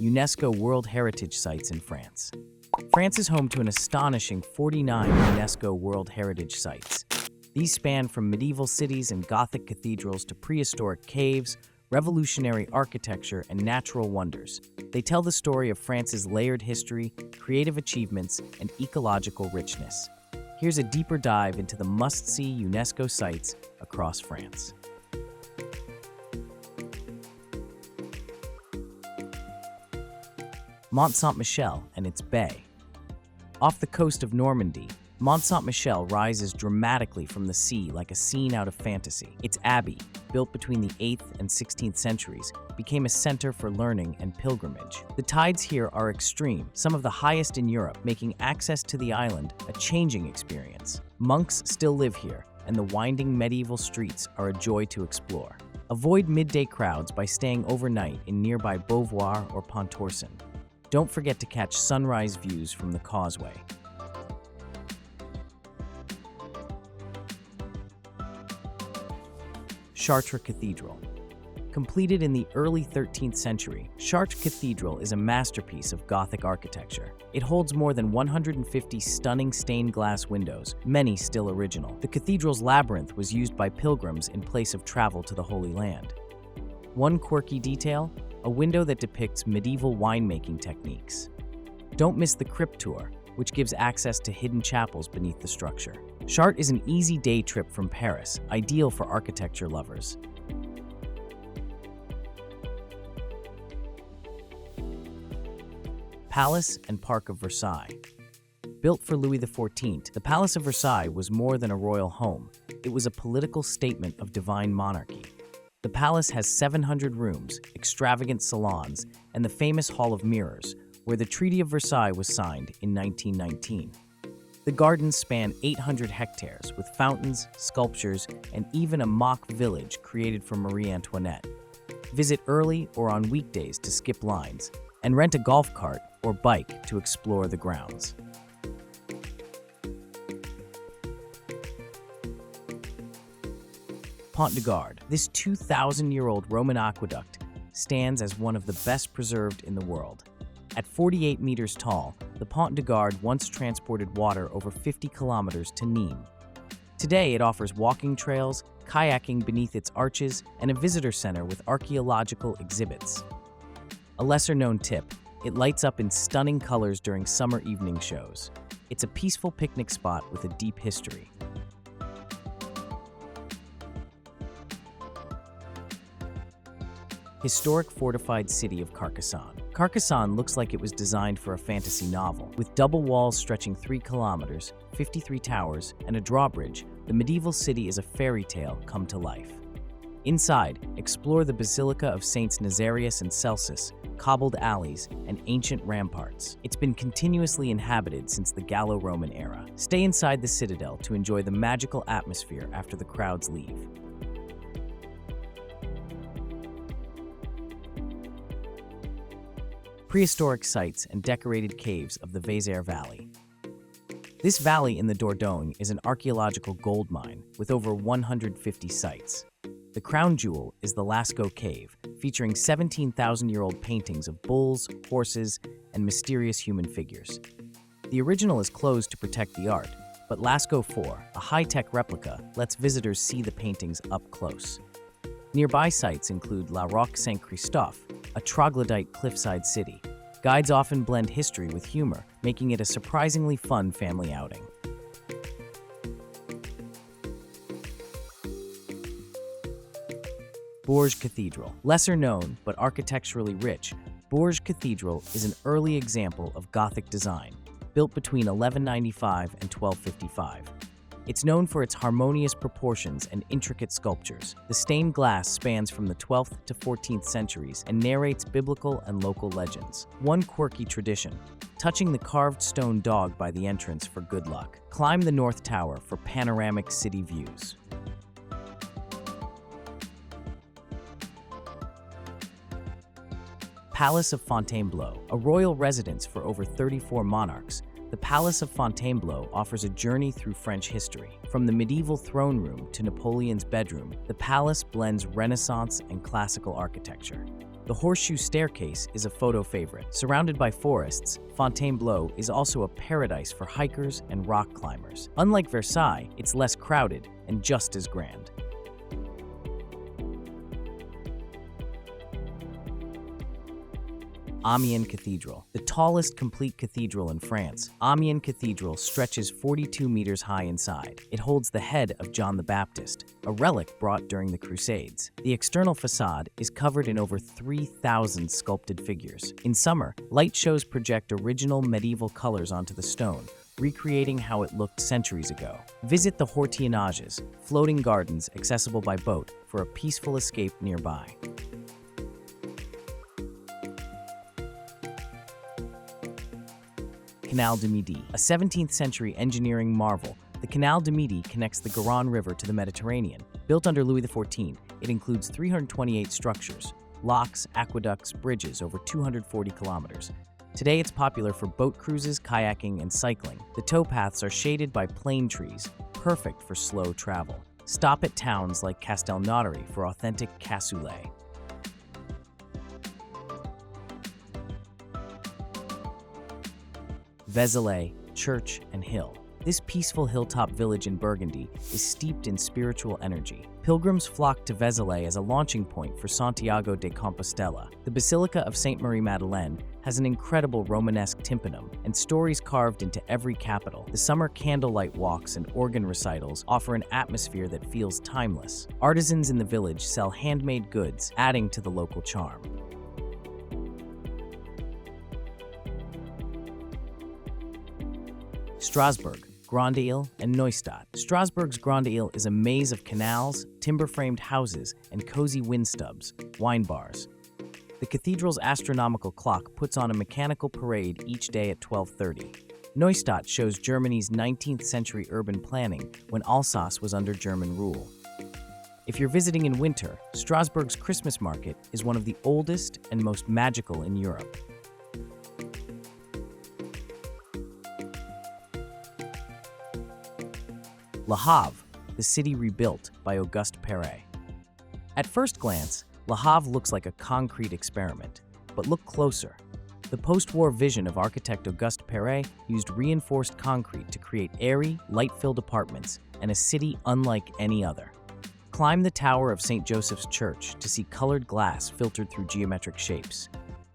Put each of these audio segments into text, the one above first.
UNESCO World Heritage Sites in France. France is home to an astonishing 49 UNESCO World Heritage Sites. These span from medieval cities and Gothic cathedrals to prehistoric caves, revolutionary architecture, and natural wonders. They tell the story of France's layered history, creative achievements, and ecological richness. Here's a deeper dive into the must-see UNESCO sites across France. Mont-Saint-Michel and its bay. Off the coast of Normandy, Mont-Saint-Michel rises dramatically from the sea like a scene out of fantasy. Its abbey, built between the 8th and 16th centuries, became a center for learning and pilgrimage. The tides here are extreme, some of the highest in Europe, making access to the island a changing experience. Monks still live here, and the winding medieval streets are a joy to explore. Avoid midday crowds by staying overnight in nearby Beauvoir or Pontorson. Don't forget to catch sunrise views from the causeway. Chartres Cathedral. Completed in the early 13th century, Chartres Cathedral is a masterpiece of Gothic architecture. It holds more than 150 stunning stained glass windows, many still original. The cathedral's labyrinth was used by pilgrims in place of travel to the Holy Land. One quirky detail: a window that depicts medieval winemaking techniques. Don't miss the crypt tour, which gives access to hidden chapels beneath the structure. Chartres is an easy day trip from Paris, ideal for architecture lovers. Palace and Park of Versailles. Built for Louis XIV, the Palace of Versailles was more than a royal home. It was a political statement of divine monarchy. The palace has 700 rooms, extravagant salons, and the famous Hall of Mirrors, where the Treaty of Versailles was signed in 1919. The gardens span 800 hectares, with fountains, sculptures, and even a mock village created for Marie Antoinette. Visit early or on weekdays to skip lines, and rent a golf cart or bike to explore the grounds. Pont du Gard. This 2,000-year-old Roman aqueduct stands as one of the best preserved in the world. At 48 meters tall, the Pont du Gard once transported water over 50 kilometers to Nîmes. Today, it offers walking trails, kayaking beneath its arches, and a visitor center with archaeological exhibits. A lesser-known tip: it lights up in stunning colors during summer evening shows. It's a peaceful picnic spot with a deep history. Historic fortified city of Carcassonne. Carcassonne looks like it was designed for a fantasy novel. With double walls stretching 3 kilometers, 53 towers, and a drawbridge, the medieval city is a fairy tale come to life. Inside, explore the Basilica of Saints Nazarius and Celsus, cobbled alleys, and ancient ramparts. It's been continuously inhabited since the Gallo-Roman era. Stay inside the citadel to enjoy the magical atmosphere after the crowds leave. Prehistoric sites and decorated caves of the Vézère Valley. This valley in the Dordogne is an archaeological gold mine with over 150 sites. The crown jewel is the Lascaux Cave, featuring 17,000-year-old paintings of bulls, horses, and mysterious human figures. The original is closed to protect the art, but Lascaux 4, a high-tech replica, lets visitors see the paintings up close. Nearby sites include La Roque-Saint-Christophe, a troglodyte cliffside city. Guides often blend history with humor, making it a surprisingly fun family outing. Bourges Cathedral. Lesser known, but architecturally rich, Bourges Cathedral is an early example of Gothic design, built between 1195 and 1255. It's known for its harmonious proportions and intricate sculptures. The stained glass spans from the 12th to 14th centuries and narrates biblical and local legends. One quirky tradition: touching the carved stone dog by the entrance for good luck. Climb the North Tower for panoramic city views. Palace of Fontainebleau, a royal residence for over 34 monarchs. The Palace of Fontainebleau offers a journey through French history. From the medieval throne room to Napoleon's bedroom, the palace blends Renaissance and classical architecture. The The horseshoe staircase is a photo favorite. Surrounded by forests, Fontainebleau is also a paradise for hikers and rock climbers. Unlike Versailles, it's less crowded and just as grand. Amiens Cathedral, the tallest complete cathedral in France. Amiens Cathedral stretches 42 meters high inside. It holds the head of John the Baptist, a relic brought during the Crusades. The external facade is covered in over 3,000 sculpted figures. In summer, light shows project original medieval colors onto the stone, recreating how it looked centuries ago. Visit the Hortienages, floating gardens accessible by boat, for a peaceful escape nearby. Canal du Midi, a 17th century engineering marvel. The Canal du Midi connects the Garonne River to the Mediterranean. Built under Louis XIV, it includes 328 structures, locks, aqueducts, bridges over 240 kilometers. Today it's popular for boat cruises, kayaking, and cycling. The towpaths are shaded by plane trees, perfect for slow travel. Stop at towns like Castelnaudary for authentic cassoulet. Vézelay, Church and Hill. This peaceful hilltop village in Burgundy is steeped in spiritual energy. Pilgrims flock to Vézelay as a launching point for Santiago de Compostela. The Basilica of Sainte Marie Madeleine has an incredible Romanesque tympanum and stories carved into every capital. The summer candlelight walks and organ recitals offer an atmosphere that feels timeless. Artisans in the village sell handmade goods, adding to the local charm. Strasbourg, Grande Ile, and Neustadt. Strasbourg's Grande Ile is a maze of canals, timber-framed houses, and cozy windstubs, wine bars. The cathedral's astronomical clock puts on a mechanical parade each day at 12:30. Neustadt shows Germany's 19th century urban planning when Alsace was under German rule. If you're visiting in winter, Strasbourg's Christmas market is one of the oldest and most magical in Europe. Le Havre, the city rebuilt by Auguste Perret. At first glance, Le Havre looks like a concrete experiment, but look closer. The post-war vision of architect Auguste Perret used reinforced concrete to create airy, light-filled apartments and a city unlike any other. Climb the tower of St. Joseph's Church to see colored glass filtered through geometric shapes.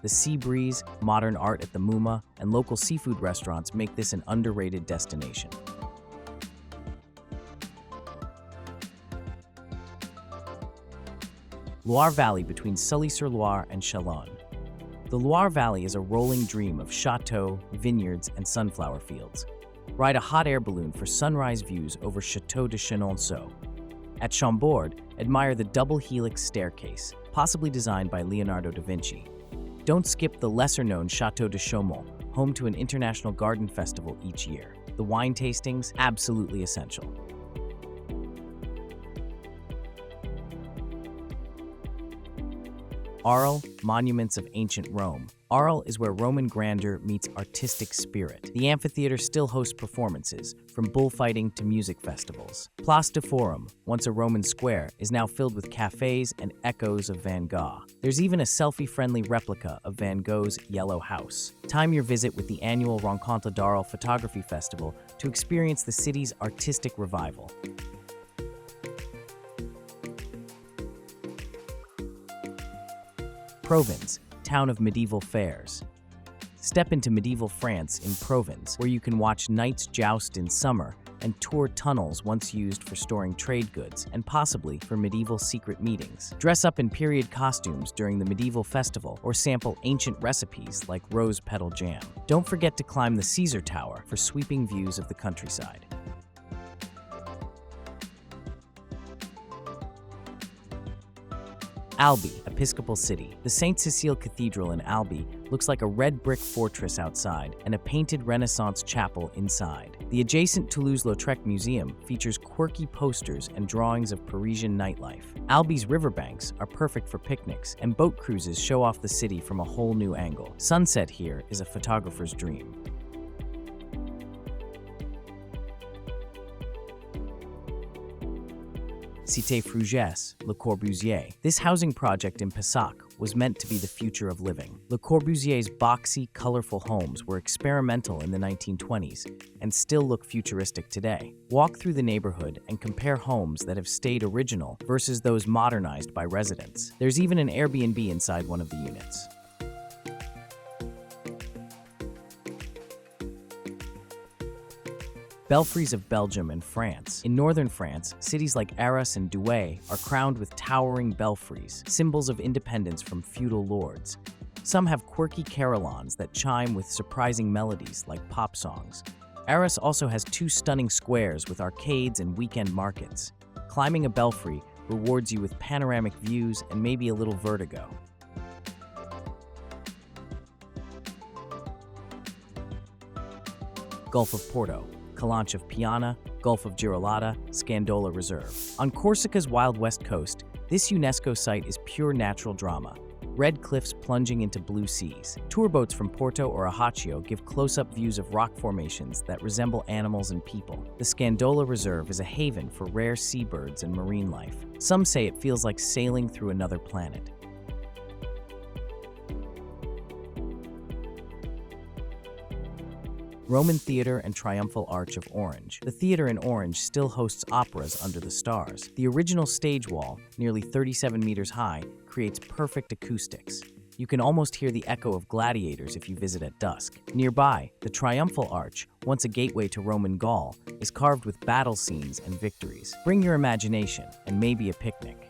The sea breeze, modern art at the MoMA, and local seafood restaurants make this an underrated destination. Loire Valley between Sully-sur-Loire and Chalon. The Loire Valley is a rolling dream of chateaux, vineyards, and sunflower fields. Ride a hot air balloon for sunrise views over Château de Chenonceau. At Chambord, admire the double helix staircase, possibly designed by Leonardo da Vinci. Don't skip the lesser-known Château de Chaumont, home to an international garden festival each year. The wine tastings, absolutely essential. Arles, monuments of ancient Rome. Arles is where Roman grandeur meets artistic spirit. The amphitheater still hosts performances, from bullfighting to music festivals. Place du Forum, once a Roman square, is now filled with cafes and echoes of Van Gogh. There's even a selfie-friendly replica of Van Gogh's Yellow House. Time your visit with the annual Rencontre d'Arles Photography Festival to experience the city's artistic revival. Provins, town of medieval fairs. Step into medieval France in Provins, where you can watch knights joust in summer and tour tunnels once used for storing trade goods and possibly for medieval secret meetings. Dress up in period costumes during the medieval festival or sample ancient recipes like rose petal jam. Don't forget to climb the Caesar Tower for sweeping views of the countryside. Albi, Episcopal City. The St. Cecile Cathedral in Albi looks like a red brick fortress outside and a painted Renaissance chapel inside. The adjacent Toulouse-Lautrec Museum features quirky posters and drawings of Parisian nightlife. Albi's riverbanks are perfect for picnics, and boat cruises show off the city from a whole new angle. Sunset here is a photographer's dream. Cité Frugès, Le Corbusier. This housing project in Pessac was meant to be the future of living. Le Corbusier's boxy, colorful homes were experimental in the 1920s and still look futuristic today. Walk through the neighborhood and compare homes that have stayed original versus those modernized by residents. There's even an Airbnb inside one of the units. Belfries of Belgium and France. In northern France, cities like Arles and Douai are crowned with towering belfries, symbols of independence from feudal lords. Some have quirky carillons that chime with surprising melodies like pop songs. Arles also has 2 stunning squares with arcades and weekend markets. Climbing a belfry rewards you with panoramic views and maybe a little vertigo. Gulf of Porto, Calanche of Piana, Gulf of Girolata, Scandola Reserve. On Corsica's Wild West coast, this UNESCO site is pure natural drama. Red cliffs plunging into blue seas. Tour boats from Porto or Ajaccio give close-up views of rock formations that resemble animals and people. The Scandola Reserve is a haven for rare seabirds and marine life. Some say it feels like sailing through another planet. Roman Theatre and Triumphal Arch of Orange. The theatre in Orange still hosts operas under the stars. The original stage wall, nearly 37 meters high, creates perfect acoustics. You can almost hear the echo of gladiators if you visit at dusk. Nearby, the Triumphal Arch, once a gateway to Roman Gaul, is carved with battle scenes and victories. Bring your imagination and maybe a picnic.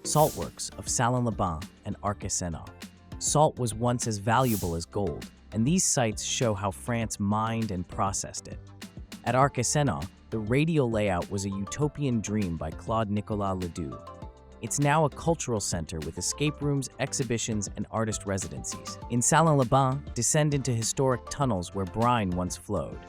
Saltworks of Salins-les-Bains and Arc-et-Senans. Salt was once as valuable as gold, and these sites show how France mined and processed it. At Arc-et-Senans, the radial layout was a utopian dream by Claude Nicolas Ledoux. It's now a cultural center with escape rooms, exhibitions, and artist residencies. In Salins-les-Bains, descend into historic tunnels where brine once flowed.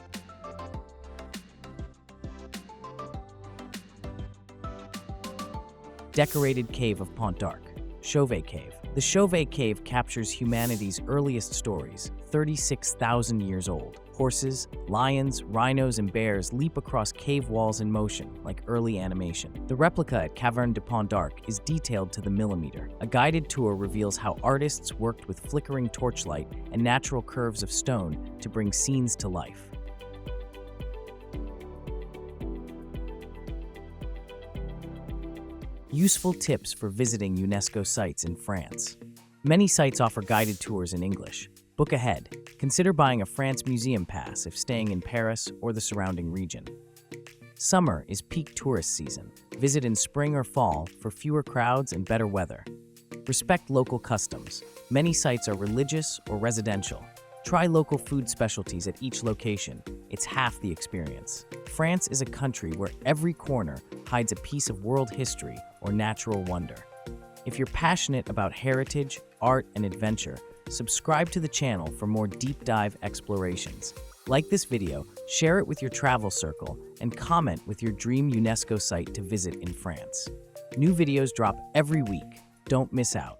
Decorated Cave of Pont du Gard, Chauvet Cave. The Chauvet Cave captures humanity's earliest stories, 36,000 years old. Horses, lions, rhinos, and bears leap across cave walls in motion, like early animation. The replica at Caverne de Pont du Gard is detailed to the millimeter. A guided tour reveals how artists worked with flickering torchlight and natural curves of stone to bring scenes to life. Useful tips for visiting UNESCO sites in France. Many sites offer guided tours in English. Book ahead. Consider buying a France Museum Pass if staying in Paris or the surrounding region. Summer is peak tourist season. Visit in spring or fall for fewer crowds and better weather. Respect local customs. Many sites are religious or residential. Try local food specialties at each location. It's half the experience. France is a country where every corner hides a piece of world history or natural wonder. If you're passionate about heritage, art, and adventure, subscribe to the channel for more deep dive explorations. Like this video, share it with your travel circle, and comment with your dream UNESCO site to visit in France. New videos drop every week. Don't miss out.